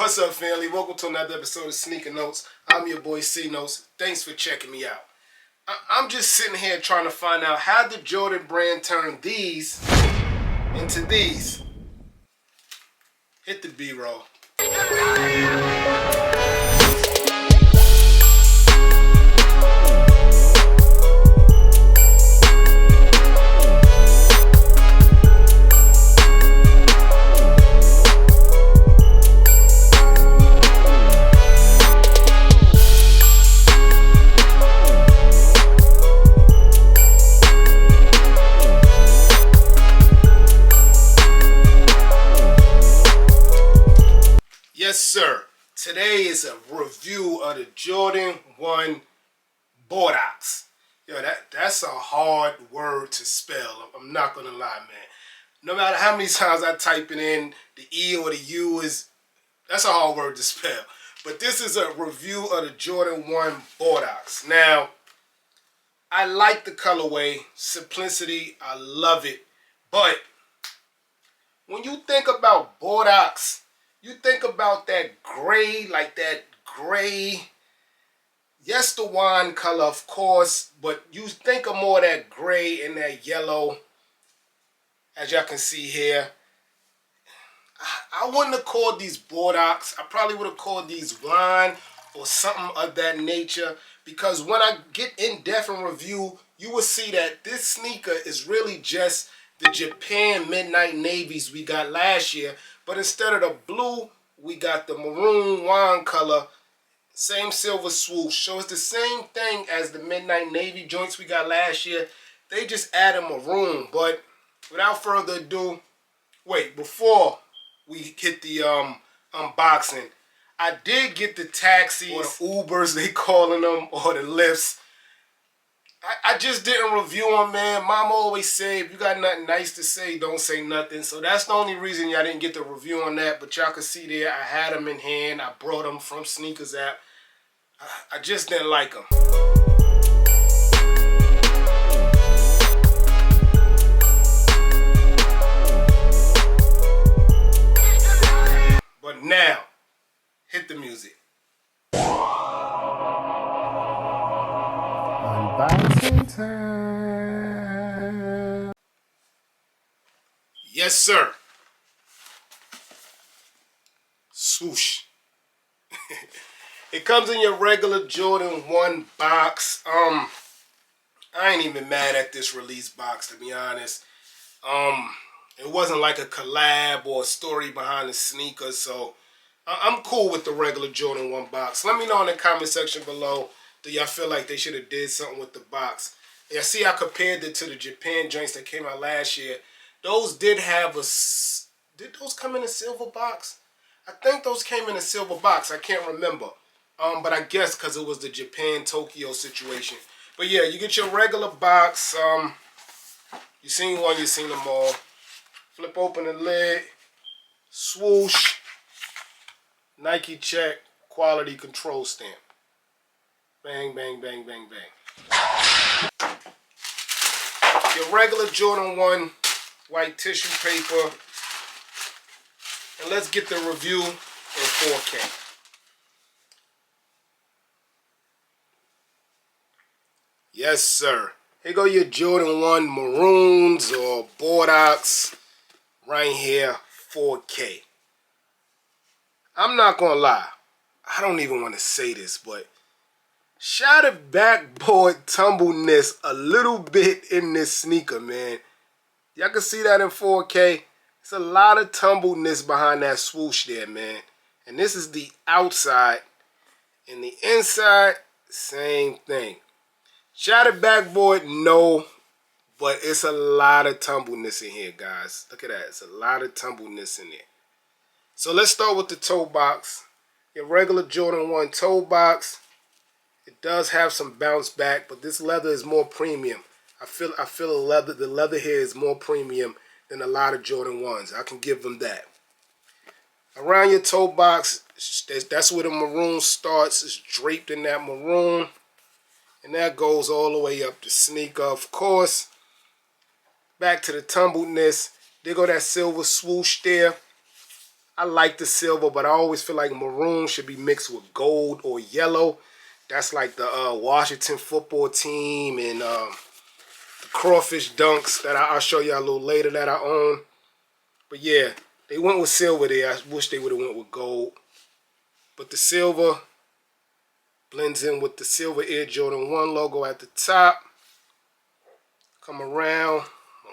What's up, family? Welcome to another episode of Sneaker Notes. I'm your boy C Notes. Thanks for checking me out. I'm just sitting here trying to find out how the Jordan brand turned these into these. Hit the B-roll. Yes, sir. Today is a review of the Jordan 1 Bordeaux. Yo, that's a hard word to spell. I'm not gonna lie, man. No matter how many times I type it in, the E or the U that's a hard word to spell. But this is a review of the Jordan 1 Bordeaux. Now, I like the colorway, simplicity, I love it. But when you think about Bordeaux, you think about that gray, like that gray, yes, the wine color, of course, but you think of more that gray and that yellow, as y'all can see here. I wouldn't have called these Bordeaux. I probably would have called these wine or something of that nature, because when I get in-depth and review, you will see that this sneaker is really just the Japan Midnight Navies we got last year. But instead of the blue, we got the maroon wine color. Same silver swoosh. So it's the same thing as the Midnight Navy joints we got last year. They just added maroon. But without further ado, wait, before we hit the unboxing, I did get the taxis, or the Ubers they calling them, or the Lyfts. I just didn't review them, man. Mama always say, if you got nothing nice to say, don't say nothing. So that's the only reason y'all didn't get the review on that. But y'all can see there, I had them in hand. I brought them from Sneakers app. I just didn't like them. But now, hit the music. Unboxing time. Yes, sir. Swoosh. It comes in your regular Jordan 1 box. I ain't even mad at this release box, to be honest. It wasn't like a collab or a story behind the sneaker, so I'm cool with the regular Jordan 1 box. Let me know in the comment section below, do y'all feel like they should have did something with the box? Yeah, see, I compared it to the Japan joints that came out last year. Those did have a... Did those come in a silver box? I think those came in a silver box. I can't remember. But I guess because it was the Japan Tokyo situation. But yeah, you get your regular box. You seen one, you seen them all. Flip open the lid. Swoosh. Nike check. Quality control stamp. Bang, bang, bang, bang, bang. Your regular Jordan 1 white tissue paper. And let's get the review in 4K. Yes, sir. Here go your Jordan 1 maroons or Bordeaux. Right here, 4K. I'm not gonna lie. I don't even want to say this, but shaded backboard tumbleness a little bit in this sneaker, man. Y'all can see that in 4K. It's a lot of tumbleness behind that swoosh there, man. And this is the outside. And the inside, same thing. Shattered backboard, no. But it's a lot of tumbleness in here, guys. Look at that. It's a lot of tumbleness in there. So let's start with the toe box. Your regular Jordan 1 toe box. It does have some bounce back, but this leather is more premium. I feel the leather here is more premium than a lot of Jordan 1s. I can give them that. Around your toe box, that's where the maroon starts. It's draped in that maroon. And that goes all the way up the sneaker, of course. Back to the tumbledness. There go that silver swoosh there. I like the silver, but I always feel like maroon should be mixed with gold or yellow. That's like the Washington football team and the crawfish dunks that I'll show you a little later that I own. But yeah, they went with silver there. I wish they would have went with gold. But the silver blends in with the silver Air Jordan 1 logo at the top. Come around,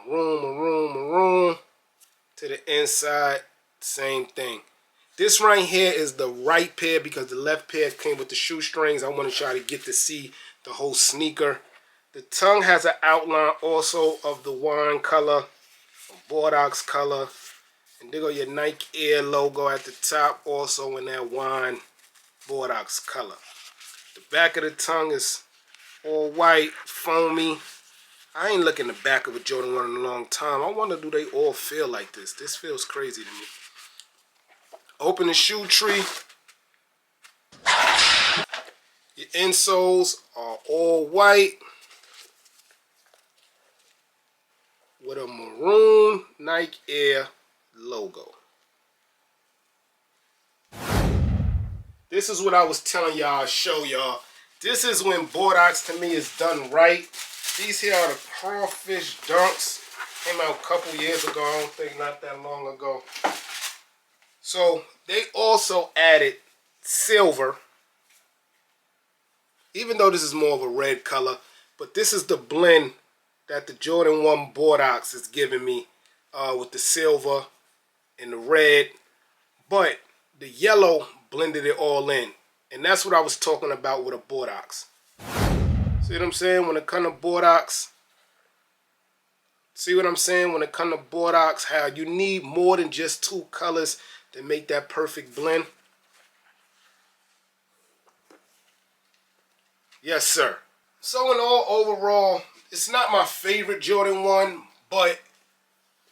maroon, maroon, maroon. To the inside, same thing. This right here is the right pair because the left pair came with the shoestrings. I want to try to get to see the whole sneaker. The tongue has an outline also of the wine color, Bordeaux color. And there go your Nike Air logo at the top, also in that wine Bordeaux color. The back of the tongue is all white, foamy. I ain't looked in the back of a Jordan 1 in a long time. I wonder, do they all feel like this? This feels crazy to me. Open the shoe tree. Your insoles are all white with a maroon Nike Air logo. This is what I was telling y'all, I'll show y'all. This is when Bordeaux to me is done right. These here are the crawfish dunks. Came out a couple years ago, I don't think not that long ago. So they also added silver, even though this is more of a red color, but this is the blend that the Jordan 1 Bordeaux is giving me with the silver and the red, but the yellow blended it all in. And that's what I was talking about with a Bordeaux. See what I'm saying? When it comes to Bordeaux, how you need more than just two colors to make that perfect blend. Yes, sir. So in all overall, it's not my favorite Jordan 1, but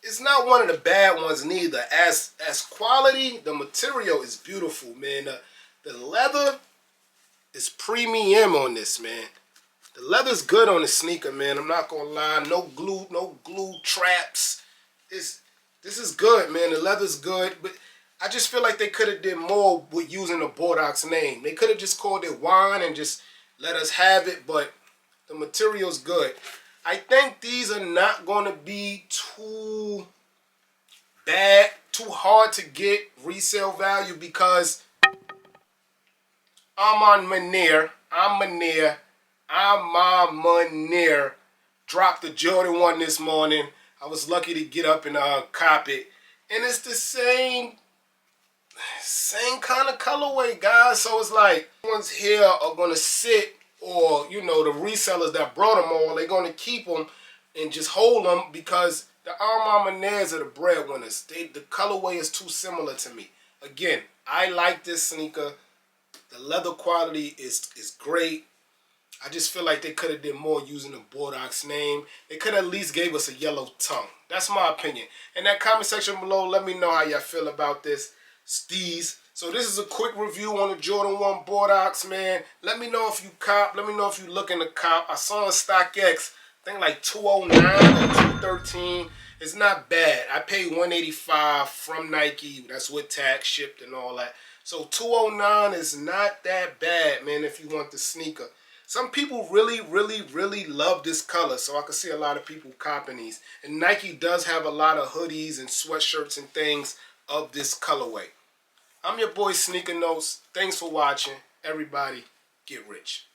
it's not one of the bad ones neither. As quality, the material is beautiful, man. The leather is premium on this, man. The leather's good on the sneaker, man. I'm not gonna lie. No glue traps. This is good, man. The leather's good, but I just feel like they could have did more with using the Bordeaux name. They could have just called it wine and just let us have it, but the material's good. I think these are not gonna be too bad, too hard to get resale value because I'm Munir dropped the Jordan 1 this morning. I was lucky to get up and cop it. And it's the same kind of colorway, guys. So it's like, ones here are going to sit, or, you know, the resellers that brought them all, they're going to keep them and just hold them because the Muners are the breadwinners. The colorway is too similar to me. Again, I like this sneaker. The leather quality is great. I just feel like they could have did more using the Bordeaux name. They could have at least gave us a yellow tongue. That's my opinion. In that comment section below, let me know how y'all feel about this. Steez. So this is a quick review on the Jordan 1 Bordeaux, man. Let me know if you cop. Let me know if you looking to cop. I saw on StockX, I think like 209 or 213. It's not bad. I paid $185 from Nike. That's with tax, shipped, and all that. So 209 is not that bad, man, if you want the sneaker. Some people really love this color, so I can see a lot of people copping these. And Nike does have a lot of hoodies and sweatshirts and things of this colorway. I'm your boy Sneaker Notes. Thanks for watching. Everybody, get rich.